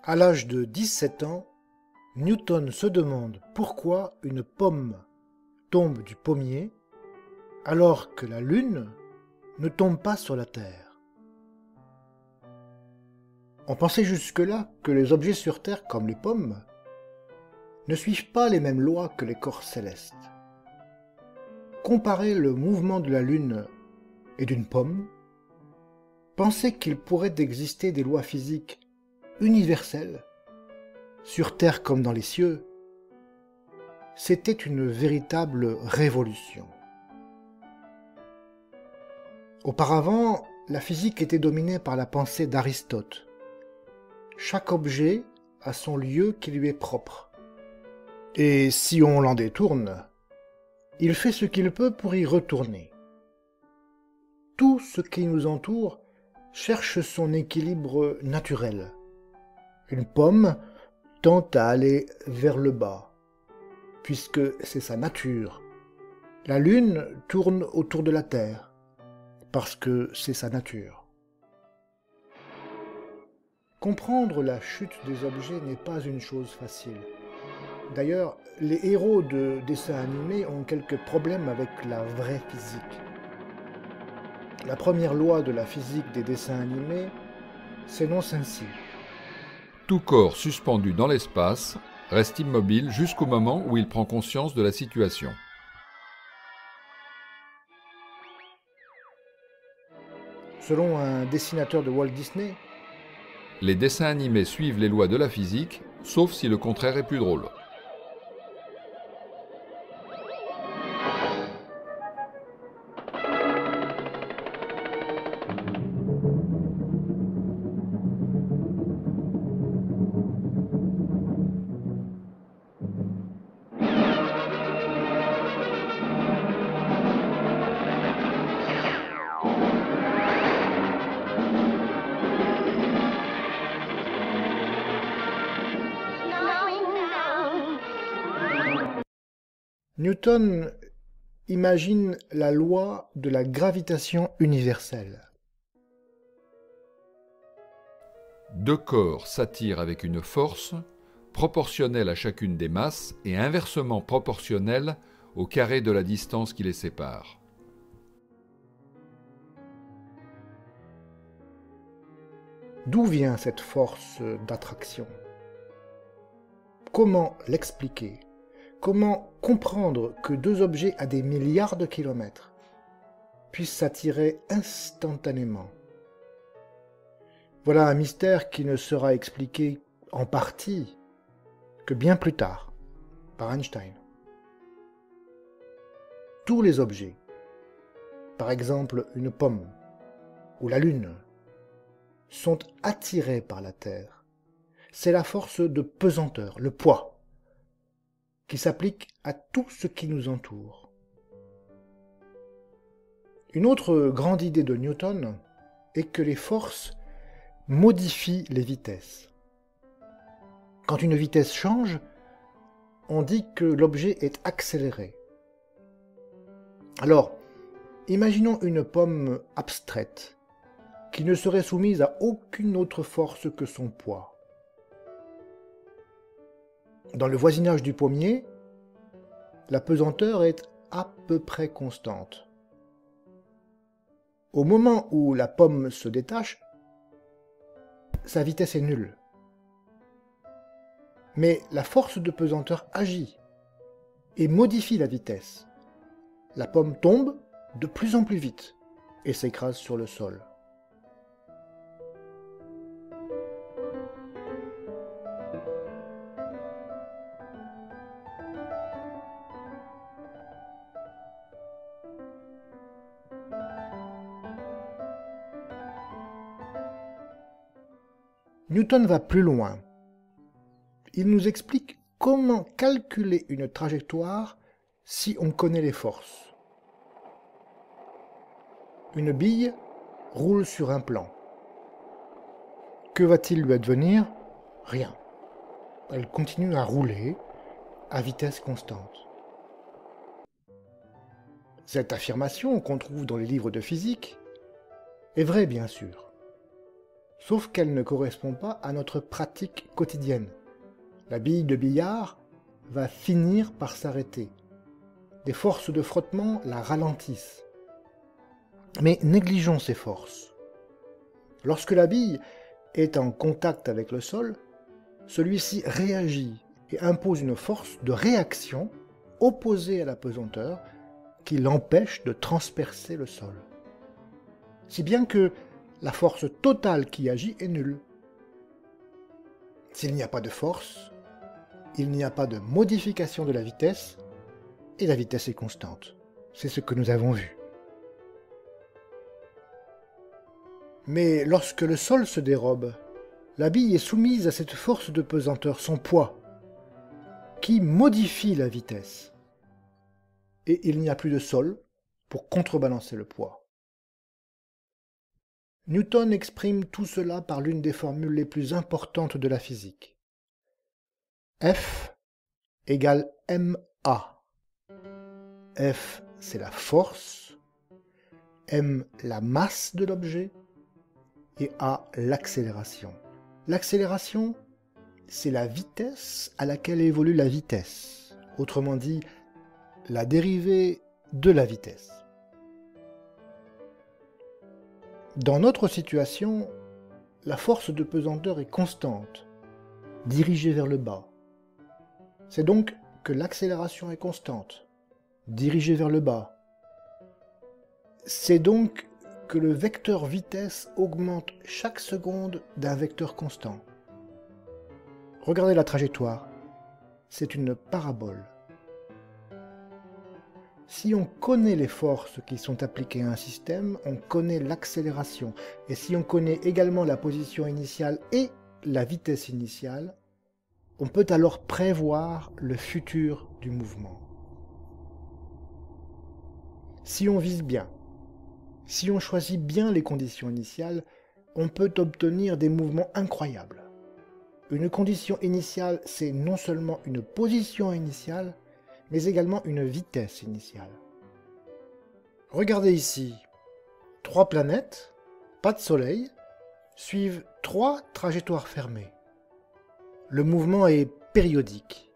À l'âge de 17 ans, Newton se demande pourquoi une pomme tombe du pommier alors que la Lune ne tombe pas sur la Terre. On pensait jusque-là que les objets sur Terre, comme les pommes, ne suivent pas les mêmes lois que les corps célestes. Comparer le mouvement de la Lune et d'une pomme, penser qu'il pourrait exister des lois physiques universelles, sur Terre comme dans les cieux, c'était une véritable révolution. Auparavant, la physique était dominée par la pensée d'Aristote. Chaque objet a son lieu qui lui est propre. Et si on l'en détourne, il fait ce qu'il peut pour y retourner. Tout ce qui nous entoure cherche son équilibre naturel. Une pomme tend à aller vers le bas, puisque c'est sa nature. La Lune tourne autour de la Terre, parce que c'est sa nature. Comprendre la chute des objets n'est pas une chose facile. D'ailleurs, les héros de dessins animés ont quelques problèmes avec la vraie physique. La première loi de la physique des dessins animés s'énonce ainsi. Tout corps suspendu dans l'espace reste immobile jusqu'au moment où il prend conscience de la situation. Selon un dessinateur de Walt Disney, Les dessins animés suivent les lois de la physique, sauf si le contraire est plus drôle. Newton imagine la loi de la gravitation universelle. Deux corps s'attirent avec une force proportionnelle à chacune des masses et inversement proportionnelle au carré de la distance qui les sépare. D'où vient cette force d'attraction? Comment l'expliquer? Comment comprendre que deux objets à des milliards de kilomètres puissent s'attirer instantanément? Voilà un mystère qui ne sera expliqué en partie que bien plus tard, par Einstein. Tous les objets, par exemple une pomme ou la Lune, sont attirés par la Terre. C'est la force de pesanteur, le poids, qui s'applique à tout ce qui nous entoure. Une autre grande idée de Newton est que les forces modifient les vitesses. Quand une vitesse change, on dit que l'objet est accéléré. Alors, imaginons une pomme abstraite qui ne serait soumise à aucune autre force que son poids. Dans le voisinage du pommier, la pesanteur est à peu près constante. Au moment où la pomme se détache, sa vitesse est nulle. Mais la force de pesanteur agit et modifie la vitesse. La pomme tombe de plus en plus vite et s'écrase sur le sol. Newton va plus loin. Il nous explique comment calculer une trajectoire si on connaît les forces. Une bille roule sur un plan. Que va-t-il lui advenir? Rien. Elle continue à rouler à vitesse constante. Cette affirmation qu'on trouve dans les livres de physique est vraie bien sûr. sauf qu'elle ne correspond pas à notre pratique quotidienne. La bille de billard va finir par s'arrêter. Des forces de frottement la ralentissent. Mais négligeons ces forces. Lorsque la bille est en contact avec le sol, celui-ci réagit et impose une force de réaction opposée à la pesanteur qui l'empêche de transpercer le sol. Si bien que la force totale qui agit est nulle. S'il n'y a pas de force, il n'y a pas de modification de la vitesse, et la vitesse est constante. C'est ce que nous avons vu. Mais lorsque le sol se dérobe, la bille est soumise à cette force de pesanteur, son poids, qui modifie la vitesse. Et il n'y a plus de sol pour contrebalancer le poids. Newton exprime tout cela par l'une des formules les plus importantes de la physique. F égale ma. F, c'est la force, m, la masse de l'objet, et a, l'accélération. L'accélération, c'est la vitesse à laquelle évolue la vitesse. Autrement dit, la dérivée de la vitesse. Dans notre situation, la force de pesanteur est constante, dirigée vers le bas. C'est donc que l'accélération est constante, dirigée vers le bas. C'est donc que le vecteur vitesse augmente chaque seconde d'un vecteur constant. Regardez la trajectoire, c'est une parabole. Si on connaît les forces qui sont appliquées à un système, on connaît l'accélération. Et si on connaît également la position initiale et la vitesse initiale, on peut alors prévoir le futur du mouvement. Si on vise bien, si on choisit bien les conditions initiales, on peut obtenir des mouvements incroyables. Une condition initiale, c'est non seulement une position initiale, mais également une vitesse initiale. Regardez ici, 3 planètes, pas de soleil, suivent 3 trajectoires fermées. Le mouvement est périodique.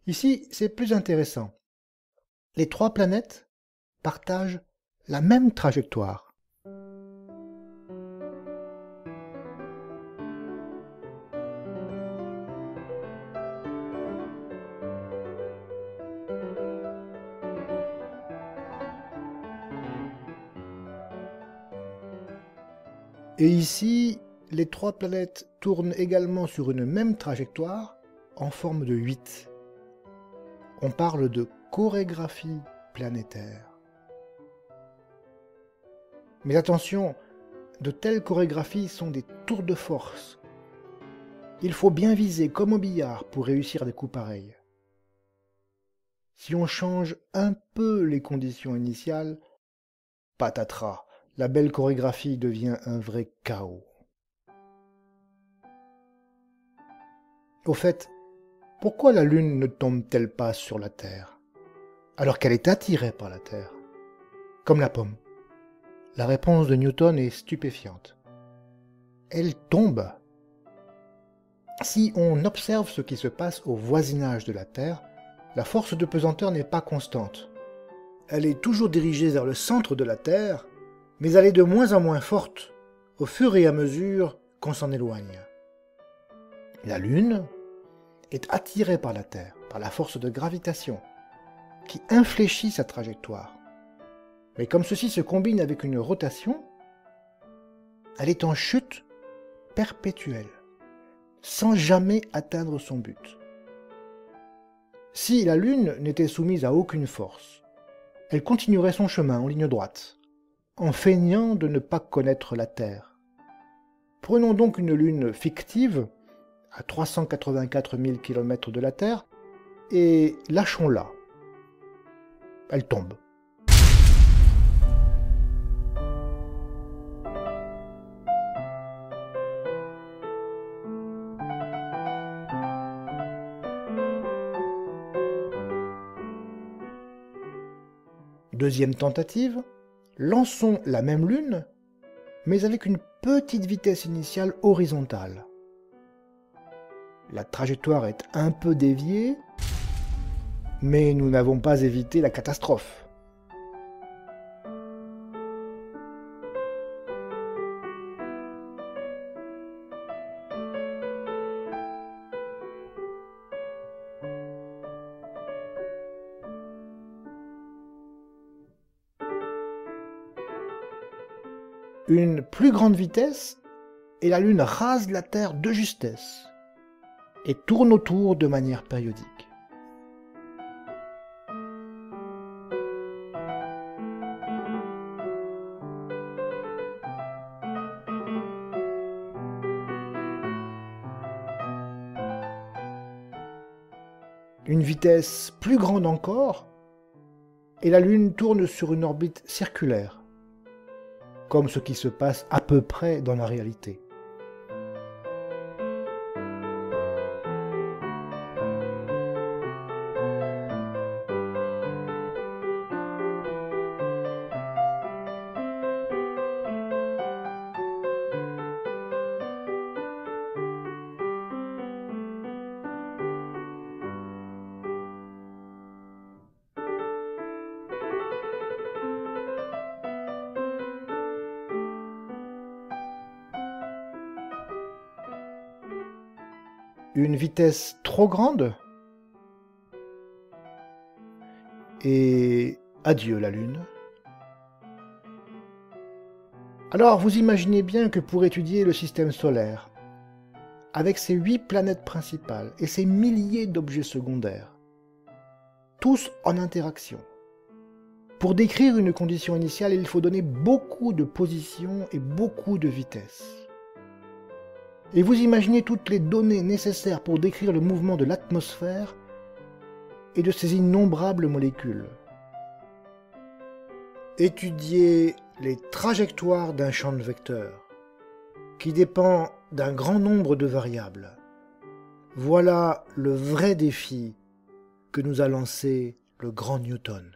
Ici, c'est plus intéressant. Les 3 planètes partagent la même trajectoire. Et ici, les 3 planètes tournent également sur une même trajectoire en forme de 8. On parle de chorégraphie planétaire. Mais attention, de telles chorégraphies sont des tours de force. Il faut bien viser comme au billard pour réussir des coups pareils. Si on change un peu les conditions initiales, patatras, la belle chorégraphie devient un vrai chaos. Au fait, pourquoi la Lune ne tombe-t-elle pas sur la Terre, alors qu'elle est attirée par la Terre, comme la pomme? La réponse de Newton est stupéfiante. Elle tombe. Si on observe ce qui se passe au voisinage de la Terre, la force de pesanteur n'est pas constante. Elle est toujours dirigée vers le centre de la Terre, mais elle est de moins en moins forte au fur et à mesure qu'on s'en éloigne. La Lune est attirée par la Terre, par la force de gravitation, qui infléchit sa trajectoire. Mais comme ceci se combine avec une rotation, elle est en chute perpétuelle, sans jamais atteindre son but. Si la Lune n'était soumise à aucune force, elle continuerait son chemin en ligne droite, en feignant de ne pas connaître la Terre. Prenons donc une lune fictive, à 384 000 km de la Terre, et lâchons-la. Elle tombe. Deuxième tentative, lançons la même lune, mais avec une petite vitesse initiale horizontale. La trajectoire est un peu déviée, mais nous n'avons pas évité la catastrophe. Une plus grande vitesse, et la Lune rase la Terre de justesse, et tourne autour de manière périodique. Une vitesse plus grande encore, et la Lune tourne sur une orbite circulaire, comme ce qui se passe à peu près dans la réalité. Une vitesse trop grande, et adieu la Lune. Alors vous imaginez bien que pour étudier le système solaire, avec ses 8 planètes principales et ses milliers d'objets secondaires, tous en interaction, pour décrire une condition initiale, il faut donner beaucoup de positions et beaucoup de vitesse. Et vous imaginez toutes les données nécessaires pour décrire le mouvement de l'atmosphère et de ces innombrables molécules. Étudier les trajectoires d'un champ de vecteurs, qui dépend d'un grand nombre de variables. Voilà le vrai défi que nous a lancé le grand Newton.